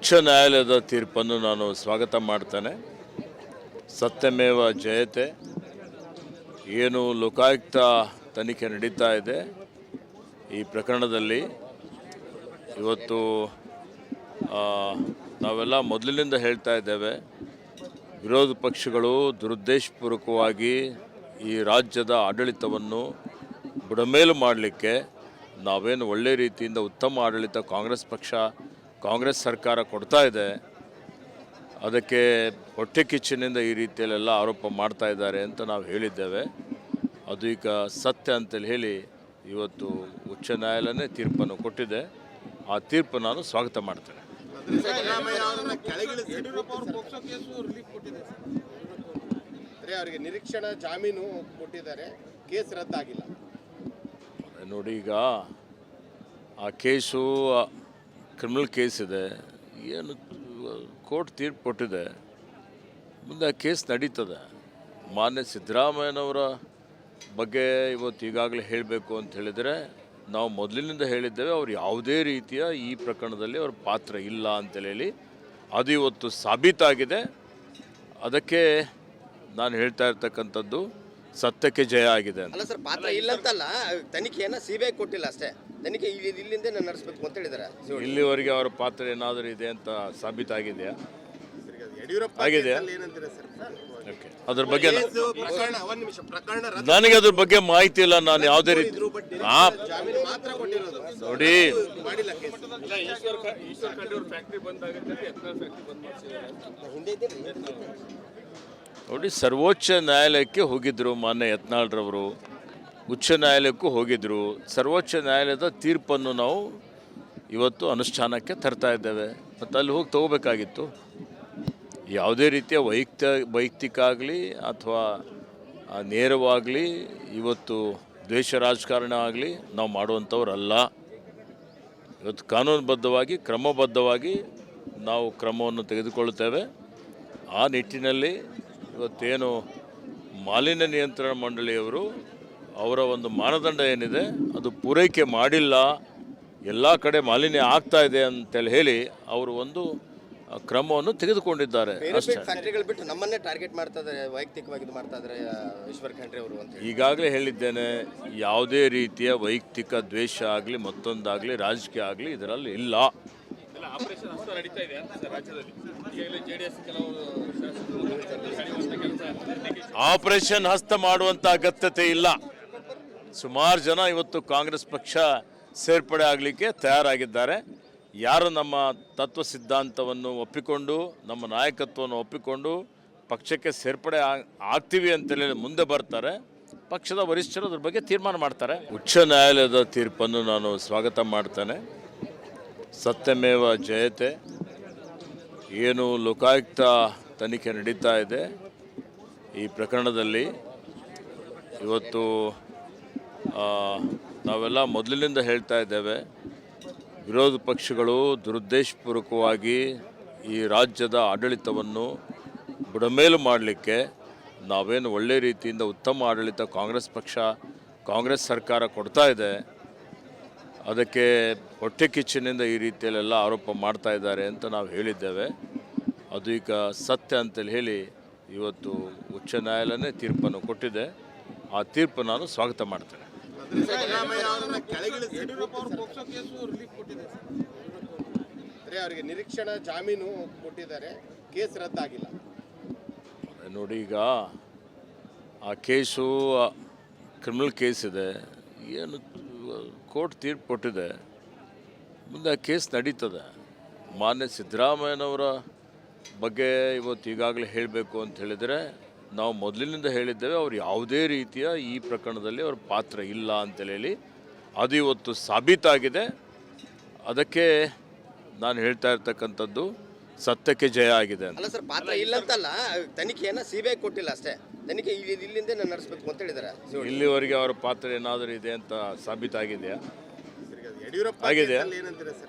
ಉಚ್ಚ ನ್ಯಾಯಾಲಯದ ತೀರ್ಪನ್ನು ನಾನು ಸ್ವಾಗತ ಮಾಡ್ತೇನೆ. ಸತ್ಯಮೇವ ಜಯತೆ. ಏನು ಲೋಕಾಯುಕ್ತ ತನಿಖೆ ನಡೀತಾ ಇದೆ ಈ ಪ್ರಕರಣದಲ್ಲಿ, ಇವತ್ತು ನಾವೆಲ್ಲ ಮೊದಲಿನಿಂದ ಹೇಳ್ತಾ ಇದ್ದೇವೆ, ವಿರೋಧ ಪಕ್ಷಗಳು ದುರುದ್ದೇಶಪೂರ್ವಕವಾಗಿ ಈ ರಾಜ್ಯದ ಆಡಳಿತವನ್ನು ಬುಡಮೇಲು ಮಾಡಲಿಕ್ಕೆ ನಾವೇನು ಒಳ್ಳೆ ರೀತಿಯಿಂದ ಉತ್ತಮ ಆಡಳಿತ ಕಾಂಗ್ರೆಸ್ ಸರ್ಕಾರ ಕೊಡ್ತಾ ಇದೆ, ಅದಕ್ಕೆ ಹೊಟ್ಟೆ ಕಿಚ್ಚಿನಿಂದ ಈ ರೀತಿಯಲ್ಲೆಲ್ಲ ಆರೋಪ ಮಾಡ್ತಾ ಇದ್ದಾರೆ ಅಂತ ನಾವು ಹೇಳಿದ್ದೇವೆ. ಅದು ಈಗ ಸತ್ಯ ಅಂತೇಳಿ ಹೇಳಿ ಇವತ್ತು ಉಚ್ಚ ನ್ಯಾಯಾಲಯನೇ ತೀರ್ಪನ್ನು ಕೊಟ್ಟಿದೆ. ಆ ತೀರ್ಪು ನಾನು ಸ್ವಾಗತ ಮಾಡ್ತೇನೆ. ಅವರಿಗೆ ನಿರೀಕ್ಷಣಾ ಜಾಮೀನು ಕೊಟ್ಟಿದ್ದಾರೆ, ಕೇಸ್ ರದ್ದಾಗಿಲ್ಲ. ನೋಡಿ, ಈಗ ಆ ಕೇಸು ಕ್ರಿಮಿನಲ್ ಕೇಸ್ ಇದೆ, ಏನು ಕೋರ್ಟ್ ತೀರ್ಪು ಕೊಟ್ಟಿದೆ, ಮುಂದೆ ಆ ಕೇಸ್ ನಡೀತದೆ. ಮಾನ್ಯ ಸಿದ್ದರಾಮಯ್ಯನವರ ಬಗ್ಗೆ ಇವತ್ತು ಈಗಾಗಲೇ ಹೇಳಬೇಕು ಅಂತ ಹೇಳಿದರೆ, ನಾವು ಮೊದಲಿನಿಂದ ಹೇಳಿದ್ದೇವೆ, ಅವರು ಯಾವುದೇ ರೀತಿಯ ಈ ಪ್ರಕರಣದಲ್ಲಿ ಅವ್ರ ಪಾತ್ರ ಇಲ್ಲ ಅಂತೇಳಿ. ಅದು ಇವತ್ತು ಸಾಬೀತಾಗಿದೆ. ಅದಕ್ಕೆ ನಾನು ಹೇಳ್ತಾ ಇರ್ತಕ್ಕಂಥದ್ದು ಸತ್ಯಕ್ಕೆ ಜಯ ಆಗಿದೆ ಅಂತ. ಅಲ್ಲ ಸರ್, ಪಾತ್ರ ಇಲ್ಲ ಅಂತಲ್ಲ, ತನಿಖೆಯನ್ನು ಸಿಬಿಐ ಕೊಟ್ಟಿಲ್ಲ ಅಷ್ಟೇ, ತನಿಖೆ ಇಲ್ಲಿಂದ ನಡೆಸಬೇಕು ಅಂತ ಹೇಳಿದ್ದಾರೆ. ಇಲ್ಲಿವರೆಗೆ ಅವರ ಪಾತ್ರ ಏನಾದರೂ ಇದೆ ಅಂತ ಸಾಬೀತಾಗಿದೆಯಾ? ಯಡಿಯೂರಪ್ಪ ಆಗಿದೆಯಾ? ಓಕೆ, ಅದ್ರ ಬಗ್ಗೆ ನನಗೆ ಅದ್ರ ಬಗ್ಗೆ ಮಾಹಿತಿ ಇಲ್ಲ. ನಾನು ಯಾವುದೇ ರೀತಿ ನೋಡಿ, ನೋಡಿ, ಸರ್ವೋಚ್ಚ ನ್ಯಾಯಾಲಯಕ್ಕೆ ಹೋಗಿದ್ದರು ಮಾನ್ಯ ಯತ್ನಾಳ್ರವರು, ಉಚ್ಚ ನ್ಯಾಯಾಲಯಕ್ಕೂ ಹೋಗಿದ್ದರು. ಸರ್ವೋಚ್ಚ ನ್ಯಾಯಾಲಯದ ತೀರ್ಪನ್ನು ನಾವು ಇವತ್ತು ಅನುಷ್ಠಾನಕ್ಕೆ ತರ್ತಾ ಇದ್ದೇವೆ. ಮತ್ತು ಅಲ್ಲಿ ಹೋಗಿ ತಗೋಬೇಕಾಗಿತ್ತು. ಯಾವುದೇ ರೀತಿಯ ವೈಯಕ್ತಿಕ ಆಗಲಿ ಅಥವಾ ನೇರವಾಗಲಿ ಇವತ್ತು ದ್ವೇಷ ರಾಜಕಾರಣ ಆಗಲಿ ನಾವು ಮಾಡುವಂಥವ್ರಲ್ಲ. ಇವತ್ತು ಕಾನೂನುಬದ್ಧವಾಗಿ ಕ್ರಮಬದ್ಧವಾಗಿ ನಾವು ಕ್ರಮವನ್ನು ತೆಗೆದುಕೊಳ್ಳುತ್ತೇವೆ. ಆ ನಿಟ್ಟಿನಲ್ಲಿ ಇವತ್ತೇನು ಮಾಲಿನ್ಯ ನಿಯಂತ್ರಣ ಮಂಡಳಿಯವರು ಅವರ ಒಂದು ಮಾನದಂಡ ಏನಿದೆ ಅದು ಪೂರೈಕೆ ಮಾಡಿಲ್ಲ, ಎಲ್ಲ ಕಡೆ ಮಾಲಿನ್ಯ ಆಗ್ತಾ ಇದೆ ಅಂತೇಳಿ ಹೇಳಿ ಅವರು ಒಂದು ಕ್ರಮವನ್ನು ತೆಗೆದುಕೊಂಡಿದ್ದಾರೆ ಅಷ್ಟೇ. ಫ್ಯಾಕ್ಟರಿಗಳು ಬಿಟ್ಟು ನಮ್ಮನ್ನೇ ಟಾರ್ಗೆಟ್ ಮಾಡ್ತಾ ಇದ್ದಾರೆ, ವೈಯಕ್ತಿಕವಾಗಿ ಮಾಡ್ತಾ ಇದ್ದಾರೆ ಈಶ್ವರ್ ಖಂಡ್ರೆ ಅವರು ಅಂತ. ಈಗಾಗಲೇ ಹೇಳಿದ್ದೇನೆ, ಯಾವುದೇ ರೀತಿಯ ವೈಯಕ್ತಿಕ ದ್ವೇಷ ಆಗಲಿ ಮತ್ತೊಂದಾಗಲಿ ರಾಜಕೀಯ ಆಗಲಿ ಇದರಲ್ಲಿ ಇಲ್ಲ. ಆಪರೇಷನ್ ಹಸ್ತ ಮಾಡುವಂಥ ಅಗತ್ಯತೆ ಇಲ್ಲ. ಸುಮಾರು ಜನ ಇವತ್ತು ಕಾಂಗ್ರೆಸ್ ಪಕ್ಷ ಸೇರ್ಪಡೆ ಆಗಲಿಕ್ಕೆ ತಯಾರಾಗಿದ್ದಾರೆ. ಯಾರು ನಮ್ಮ ತತ್ವ ಸಿದ್ಧಾಂತವನ್ನು ಒಪ್ಪಿಕೊಂಡು ನಮ್ಮ ನಾಯಕತ್ವವನ್ನು ಒಪ್ಪಿಕೊಂಡು ಪಕ್ಷಕ್ಕೆ ಸೇರ್ಪಡೆ ಆಗ್ತೀವಿ ಅಂತೇಳಿ ಮುಂದೆ ಬರ್ತಾರೆ, ಪಕ್ಷದ ವರಿಷ್ಠರು ಅದ್ರ ಬಗ್ಗೆ ತೀರ್ಮಾನ ಮಾಡ್ತಾರೆ. ಉಚ್ಚ ನ್ಯಾಯಾಲಯದ ತೀರ್ಪನ್ನು ನಾನು ಸ್ವಾಗತ ಮಾಡ್ತೇನೆ. ಸತ್ಯಮೇವ ಜಯತೆ. ಏನು ಲೋಕಾಯುಕ್ತ ತನಿಖೆ ನಡೀತಾ ಇದೆ ಈ ಪ್ರಕರಣದಲ್ಲಿ, ಇವತ್ತು ನಾವೆಲ್ಲ ಮೊದಲಿನಿಂದ ಹೇಳ್ತಾ ಇದ್ದೇವೆ, ವಿರೋಧ ಪಕ್ಷಗಳು ದುರುದ್ದೇಶಪೂರ್ವಕವಾಗಿ ಈ ರಾಜ್ಯದ ಆಡಳಿತವನ್ನು ಬುಡಮೇಲು ಮಾಡಲಿಕ್ಕೆ ನಾವೇನು ಒಳ್ಳೆ ರೀತಿಯಿಂದ ಉತ್ತಮ ಆಡಳಿತ ಕಾಂಗ್ರೆಸ್ ಸರ್ಕಾರ ಕೊಡ್ತಾ ಇದೆ, ಅದಕ್ಕೆ ಹೊಟ್ಟೆ ಕಿಚ್ಚಿನಿಂದ ಈ ರೀತಿಯಲ್ಲೆಲ್ಲ ಆರೋಪ ಮಾಡ್ತಾ ಇದ್ದಾರೆ ಅಂತ ನಾವು ಹೇಳಿದ್ದೇವೆ. ಅದು ಈಗ ಸತ್ಯ ಅಂತೇಳಿ ಹೇಳಿ ಇವತ್ತು ಉಚ್ಚ ನ್ಯಾಯಾಲಯನೇ ತೀರ್ಪನ್ನು ಕೊಟ್ಟಿದೆ. ಆ ತೀರ್ಪು ನಾನು ಸ್ವಾಗತ ಮಾಡ್ತೇನೆ. ಅವರಿಗೆ ನಿರೀಕ್ಷಣಾ ಜಾಮೀನು ಕೊಟ್ಟಿದ್ದಾರೆ, ಕೇಸ್ ರದ್ದಾಗಿಲ್ಲ. ನೋಡಿ, ಈಗ ಆ ಕೇಸು ಕ್ರಿಮಿನಲ್ ಕೇಸ್ ಇದೆ, ಏನು ಕೋರ್ಟ್ ತೀರ್ಪು ಕೊಟ್ಟಿದೆ, ಮುಂದೆ ಆ ಕೇಸ್ ನಡೀತದೆ. ಮಾನ್ಯ ಸಿದ್ದರಾಮಯ್ಯನವರ ಬಗ್ಗೆ ಇವತ್ತು ಈಗಾಗಲೇ ಹೇಳಬೇಕು ಅಂತ ಹೇಳಿದರೆ, ನಾವು ಮೊದಲಿನಿಂದ ಹೇಳಿದ್ದೇವೆ, ಅವರು ಯಾವುದೇ ರೀತಿಯ ಈ ಪ್ರಕರಣದಲ್ಲಿ ಅವ್ರ ಪಾತ್ರ ಇಲ್ಲ ಅಂತೇಳಿ. ಅದು ಇವತ್ತು ಸಾಬೀತಾಗಿದೆ. ಅದಕ್ಕೆ ನಾನು ಹೇಳ್ತಾ ಇರ್ತಕ್ಕಂಥದ್ದು ಸತ್ಯಕ್ಕೆ ಜಯ ಆಗಿದೆ ಅಂತ. ಅಲ್ಲ ಸರ್, ಪಾತ್ರ ಇಲ್ಲ ಅಂತಲ್ಲ, ತನಿಖೆಯನ್ನು ಸಿಬಿಐ ಕೊಟ್ಟಿಲ್ಲ ಅಷ್ಟೇ, ತನಿಖೆ ಇಲ್ಲಿಂದ ನಡೆಸಬೇಕು ಅಂತ ಹೇಳಿದ್ದಾರೆ. ಇಲ್ಲಿವರೆಗೆ ಅವರ ಪಾತ್ರ ಏನಾದರೂ ಇದೆ ಅಂತ ಸಾಬೀತಾಗಿದೆಯಾ? ಯಡಿಯೂರಪ್ಪ ಆಗಿದೆಯಾ?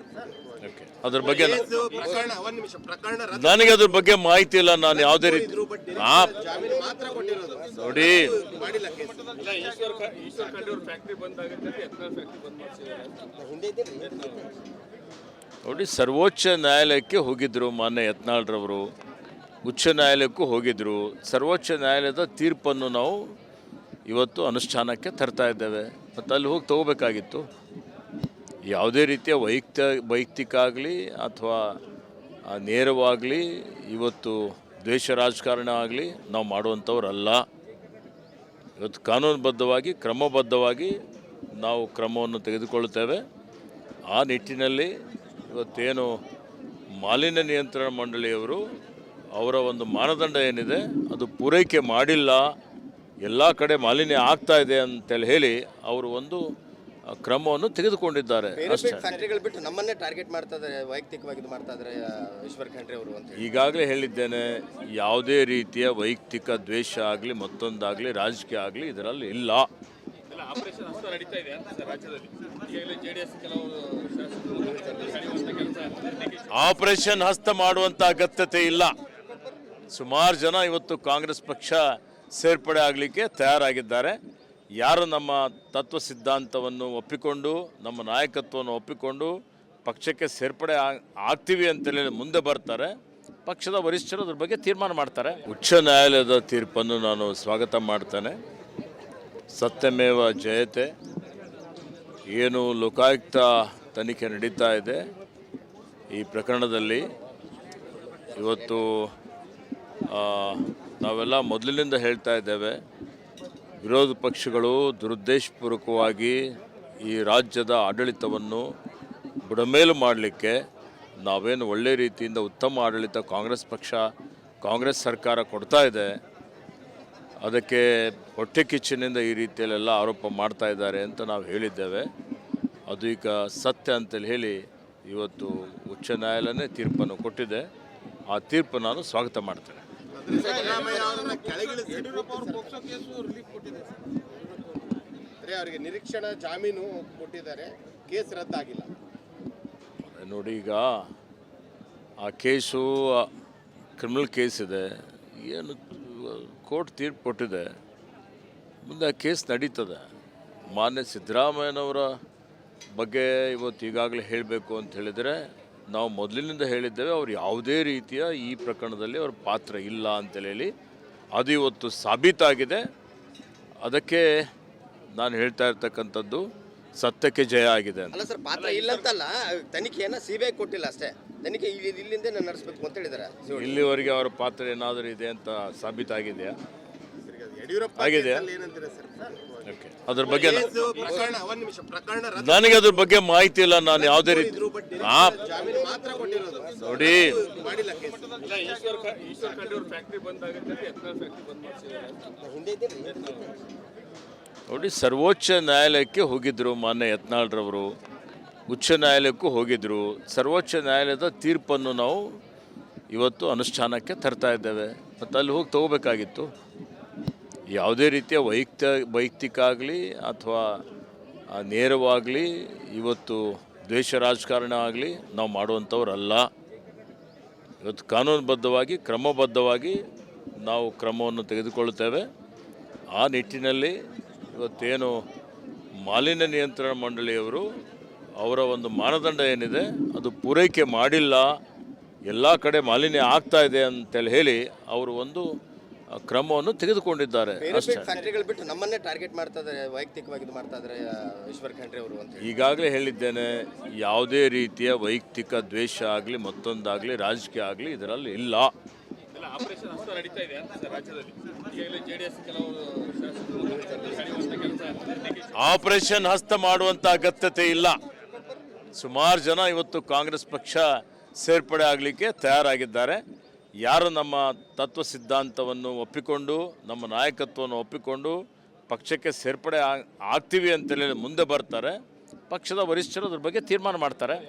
ಓಕೆ, ಅದ್ರ ಬಗ್ಗೆ ನನಗೆ ಅದ್ರ ಬಗ್ಗೆ ಮಾಹಿತಿ ಇಲ್ಲ. ನಾನು ಯಾವುದೇ ರೀತಿ ನೋಡಿ, ನೋಡಿ, ಸರ್ವೋಚ್ಚ ನ್ಯಾಯಾಲಯಕ್ಕೆ ಹೋಗಿದ್ದರು ಮಾನ್ಯ ಯತ್ನಾಳ್ರವರು, ಉಚ್ಚ ನ್ಯಾಯಾಲಯಕ್ಕೂ ಹೋಗಿದ್ದರು. ಸರ್ವೋಚ್ಚ ನ್ಯಾಯಾಲಯದ ತೀರ್ಪನ್ನು ನಾವು ಇವತ್ತು ಅನುಷ್ಠಾನಕ್ಕೆ ತರ್ತಾ ಇದ್ದೇವೆ. ಮತ್ತು ಅಲ್ಲಿ ಹೋಗಿ ತಗೋಬೇಕಾಗಿತ್ತು. ಯಾವುದೇ ರೀತಿಯ ವೈಯಕ್ತಿಕ ಆಗಲಿ ಅಥವಾ ನೇರವಾಗಲಿ ಇವತ್ತು ದ್ವೇಷ ರಾಜಕಾರಣ ಆಗಲಿ ನಾವು ಮಾಡುವಂಥವ್ರಲ್ಲ. ಇವತ್ತು ಕಾನೂನುಬದ್ಧವಾಗಿ ಕ್ರಮಬದ್ಧವಾಗಿ ನಾವು ಕ್ರಮವನ್ನು ತೆಗೆದುಕೊಳ್ಳುತ್ತೇವೆ. ಆ ನಿಟ್ಟಿನಲ್ಲಿ ಇವತ್ತೇನು ಮಾಲಿನ್ಯ ನಿಯಂತ್ರಣ ಮಂಡಳಿಯವರು ಅವರ ಒಂದು ಮಾನದಂಡ ಏನಿದೆ ಅದು ಪೂರೈಕೆ ಮಾಡಿಲ್ಲ, ಎಲ್ಲ ಕಡೆ ಮಾಲಿನ್ಯ ಆಗ್ತಾ ಇದೆ ಅಂತೇಳಿ ಹೇಳಿ ಅವರು ಒಂದು ಕ್ರಮವನ್ನು ತೆಗೆದುಕೊಂಡಿದ್ದಾರೆ ಅಷ್ಟೇ. ಫ್ಯಾಕ್ಟ್ರಿಗಳು ಬಿಟ್ಟು ನಮ್ಮನ್ನೇ ಟಾರ್ಗೆಟ್ ಮಾಡ್ತಾ ಇದ್ದಾರೆ, ವೈಯಕ್ತಿಕವಾಗಿ ಇದು ಮಾಡ್ತಾ ಇದ್ದಾರೆ ಈಶ್ವರ್ ಖಂಡ್ರೆ ಅವರು ಅಂತ. ಈಗಾಗಲೇ ಹೇಳಿದ್ದೇನೆ, ಯಾವುದೇ ರೀತಿಯ ವೈಯಕ್ತಿಕ ದ್ವೇಷ ಆಗಲಿ ಮತ್ತೊಂದಾಗಲಿ ರಾಜಕೀಯ ಆಗಲಿ ಇದರಲ್ಲಿ ಇಲ್ಲ. ಆಪರೇಷನ್ ಹಸ್ತ ನಡೀತಾ ಇದೆ ಅಂತ ಸರ್ ರಾಜ್ಯದಲ್ಲಿ. ಈಗಾಗಲೇ JDS ಕೆಲವರು ಆಪರೇಷನ್ ಹಸ್ತ ಮಾಡುವಂಥ ಅಗತ್ಯತೆ ಇಲ್ಲ. ಸುಮಾರು ಜನ ಇವತ್ತು ಕಾಂಗ್ರೆಸ್ ಪಕ್ಷ ಸೇರ್ಪಡೆ ಆಗಲಿಕ್ಕೆ ತಯಾರಾಗಿದ್ದಾರೆ. ಯಾರು ನಮ್ಮ ತತ್ವ ಸಿದ್ಧಾಂತವನ್ನು ಒಪ್ಪಿಕೊಂಡು ನಮ್ಮ ನಾಯಕತ್ವವನ್ನು ಒಪ್ಪಿಕೊಂಡು ಪಕ್ಷಕ್ಕೆ ಸೇರ್ಪಡೆ ಆಗ್ತೀವಿ ಅಂತೇಳಿ ಮುಂದೆ ಬರ್ತಾರೆ, ಪಕ್ಷದ ವರಿಷ್ಠರು ಅದ್ರ ಬಗ್ಗೆ ತೀರ್ಮಾನ ಮಾಡ್ತಾರೆ. ಉಚ್ಚ ನ್ಯಾಯಾಲಯದ ತೀರ್ಪನ್ನು ನಾನು ಸ್ವಾಗತ ಮಾಡ್ತೇನೆ. ಸತ್ಯಮೇವ ಜಯತೆ. ಏನು ಲೋಕಾಯುಕ್ತ ತನಿಖೆ ನಡೀತಾ ಇದೆ ಈ ಪ್ರಕರಣದಲ್ಲಿ, ಇವತ್ತು ನಾವೆಲ್ಲ ಮೊದಲಿನಿಂದ ಹೇಳ್ತಾ ಇದ್ದೇವೆ, ವಿರೋಧ ಪಕ್ಷಗಳು ದುರುದ್ದೇಶಪೂರ್ವಕವಾಗಿ ಈ ರಾಜ್ಯದ ಆಡಳಿತವನ್ನು ಬುಡಮೇಲು ಮಾಡಲಿಕ್ಕೆ, ನಾವೇನು ಒಳ್ಳೆ ರೀತಿಯಿಂದ ಉತ್ತಮ ಆಡಳಿತ ಕಾಂಗ್ರೆಸ್ ಸರ್ಕಾರ ಕೊಡ್ತಾ ಇದೆ, ಅದಕ್ಕೆ ಹೊಟ್ಟೆ ಕಿಚ್ಚಿನಿಂದ ಈ ರೀತಿಯಲ್ಲೆಲ್ಲ ಆರೋಪ ಮಾಡ್ತಾ ಇದ್ದಾರೆ ಅಂತ ನಾವು ಹೇಳಿದ್ದೇವೆ. ಅದು ಈಗ ಸತ್ಯ ಅಂತೇಳಿ ಹೇಳಿ ಇವತ್ತು ಉಚ್ಚ ನ್ಯಾಯಾಲಯನೇ ತೀರ್ಪನ್ನು ಕೊಟ್ಟಿದೆ. ಆ ತೀರ್ಪು ನಾನು ಸ್ವಾಗತ ಮಾಡ್ತೇನೆ. ಅವರಿಗೆ ನಿರೀಕ್ಷಣಾ ಜಾಮೀನು ಕೊಟ್ಟಿದ್ದಾರೆ, ಕೇಸ್ ರದ್ದಾಗಿಲ್ಲ. ನೋಡಿ, ಈಗ ಆ ಕೇಸು ಕ್ರಿಮಿನಲ್ ಕೇಸ್ ಇದೆ, ಏನು ಕೋರ್ಟ್ ತೀರ್ಪು ಕೊಟ್ಟಿದೆ, ಮುಂದೆ ಆ ಕೇಸ್ ನಡೀತದೆ. ಮಾನ್ಯ ಸಿದ್ದರಾಮಯ್ಯನವರ ಬಗ್ಗೆ ಇವತ್ತು ಈಗಾಗಲೇ ಹೇಳಬೇಕು ಅಂತ ಹೇಳಿದರೆ, ನಾವು ಮೊದಲಿನಿಂದ ಹೇಳಿದ್ದೇವೆ, ಅವ್ರು ಯಾವುದೇ ರೀತಿಯ ಈ ಪ್ರಕರಣದಲ್ಲಿ ಅವ್ರ ಪಾತ್ರ ಇಲ್ಲ ಅಂತೇಳಿ. ಅದು ಇವತ್ತು ಸಾಬೀತಾಗಿದೆ. ಅದಕ್ಕೆ ನಾನು ಹೇಳ್ತಾ ಇರ್ತಕ್ಕಂಥದ್ದು ಸತ್ಯಕ್ಕೆ ಜಯ ಆಗಿದೆ ಅಂತ. ಅಲ್ಲ ಸರ್, ಪಾತ್ರ ಇಲ್ಲ ಅಂತಲ್ಲ, ತನಿಖೆಯನ್ನು CBI ಕೊಟ್ಟಿಲ್ಲ ಅಷ್ಟೇ. ತನಿಖೆ ಇಲ್ಲಿಂದ ನಡೆಸಬೇಕು ಅಂತ ಹೇಳಿದ್ದಾರೆ. ಇಲ್ಲಿವರೆಗೆ ಅವರ ಪಾತ್ರ ಏನಾದರೂ ಇದೆ ಅಂತ ಸಾಬೀತಾಗಿದೆಯಾ? ಯಡಿಯೂರಪ್ಪ ಆಗಿದೆಯಾ? ಓಕೆ, ಅದ್ರ ಬಗ್ಗೆ ಪ್ರಕರಣ ನನಗೆ ಅದ್ರ ಬಗ್ಗೆ ಮಾಹಿತಿ ಇಲ್ಲ. ನಾನು ಯಾವುದೇ ರೀತಿ ಜಾಮೀನು ಮಾತ್ರ ಕೊಟ್ಟಿರೋದು ನೋಡಿ, ಮಾಡಿಲ್ಲ ಕೇಸ್. ಈಶ್ವರ್ ಖಂಡ್ರೆ ಅವ್ರ ಫ್ಯಾಕ್ಟ್ರಿ ಬಂದ್ ಆಗುತ್ತೆ, ಯತ್ನಾಳ್ ಫ್ಯಾಕ್ಟ್ರಿ ಬಂದ್ ಮಾಡ್ಸಿದ್ದಾರೆ. ಹಿಂದೆ ಇದ್ದೀರಿ. ನೋಡಿ, ಸರ್ವೋಚ್ಚ ನ್ಯಾಯಾಲಯಕ್ಕೆ ಹೋಗಿದ್ದರು ಮಾನ್ಯ ಯತ್ನಾಳ್ರವರು, ಉಚ್ಚ ನ್ಯಾಯಾಲಯಕ್ಕೂ ಹೋಗಿದ್ದರು. ಸರ್ವೋಚ್ಚ ನ್ಯಾಯಾಲಯದ ತೀರ್ಪನ್ನು ನಾವು ಇವತ್ತು ಅನುಷ್ಠಾನಕ್ಕೆ ತರ್ತಾ ಇದ್ದೇವೆ. ಮತ್ತು ಅಲ್ಲಿ ಹೋಗಿ ತಗೋಬೇಕಾಗಿತ್ತು. ಯಾವುದೇ ರೀತಿಯ ವೈಯಕ್ತಿಕ ಆಗಲಿ ಅಥವಾ ನೇರವಾಗಲಿ ಇವತ್ತು ದ್ವೇಷ ರಾಜಕಾರಣ ಆಗಲಿ ನಾವು ಮಾಡುವಂಥವ್ರಲ್ಲ. ಇವತ್ತು ಕಾನೂನುಬದ್ಧವಾಗಿ ಕ್ರಮಬದ್ಧವಾಗಿ ನಾವು ಕ್ರಮವನ್ನು ತೆಗೆದುಕೊಳ್ಳುತ್ತೇವೆ. ಆ ನಿಟ್ಟಿನಲ್ಲಿ ಇವತ್ತೇನು ಮಾಲಿನ್ಯ ನಿಯಂತ್ರಣ ಮಂಡಳಿಯವರು ಅವರ ಒಂದು ಮಾನದಂಡ ಏನಿದೆ ಅದು ಪೂರೈಕೆ ಮಾಡಿಲ್ಲ, ಎಲ್ಲ ಕಡೆ ಮಾಲಿನ್ಯ ಆಗ್ತಾ ಇದೆ ಅಂತೇಳಿ ಹೇಳಿ ಅವರು ಒಂದು ಕ್ರಮವನ್ನು ತೆಗೆದುಕೊಂಡಿದ್ದಾರೆ ಅಷ್ಟೇ. ಫ್ಯಾಕ್ಟ್ರಿಗಳು ಬಿಟ್ಟು ನಮ್ಮನ್ನೇ ಟಾರ್ಗೆಟ್ ಮಾಡ್ತಾ ಇದ್ದಾರೆ, ವೈಯಕ್ತಿಕವಾಗಿ ಇದು ಮಾಡ್ತಾ ಇದ್ದಾರೆ ಈಶ್ವರ್ ಖಂಡ್ರೆ ಅವರು ಅಂತ. ಈಗಾಗಲೇ ಹೇಳಿದ್ದೇನೆ, ಯಾವುದೇ ರೀತಿಯ ವೈಯಕ್ತಿಕ ದ್ವೇಷ ಆಗಲಿ ಮತ್ತೊಂದಾಗಲಿ ರಾಜಕೀಯ ಆಗಲಿ ಇದರಲ್ಲಿ ಇಲ್ಲ. ಆಪರೇಷನ್ ಹಸ್ತ ನಡೀತಾ ಇದೆ ಅಂತ ಸರ್ ರಾಜ್ಯದಲ್ಲಿ. ಈಗಾಗಲೇ JDS ಕೆಲವರು ಆಪರೇಷನ್ ಹಸ್ತ ಮಾಡುವಂಥ ಅಗತ್ಯತೆ ಇಲ್ಲ. ಸುಮಾರು ಜನ ಇವತ್ತು ಕಾಂಗ್ರೆಸ್ ಪಕ್ಷ ಸೇರ್ಪಡೆ ಆಗಲಿಕ್ಕೆ ತಯಾರಾಗಿದ್ದಾರೆ. ಯಾರು ನಮ್ಮ ತತ್ವ ಸಿದ್ಧಾಂತವನ್ನು ಒಪ್ಪಿಕೊಂಡು ನಮ್ಮ ನಾಯಕತ್ವವನ್ನು ಒಪ್ಪಿಕೊಂಡು ಪಕ್ಷಕ್ಕೆ ಸೇರ್ಪಡೆ ಆಗ್ತೀವಿ ಅಂತೇಳಿ ಮುಂದೆ ಬರ್ತಾರೆ, ಪಕ್ಷದ ವರಿಷ್ಠರು ಅದ್ರ ಬಗ್ಗೆ ತೀರ್ಮಾನ ಮಾಡ್ತಾರೆ.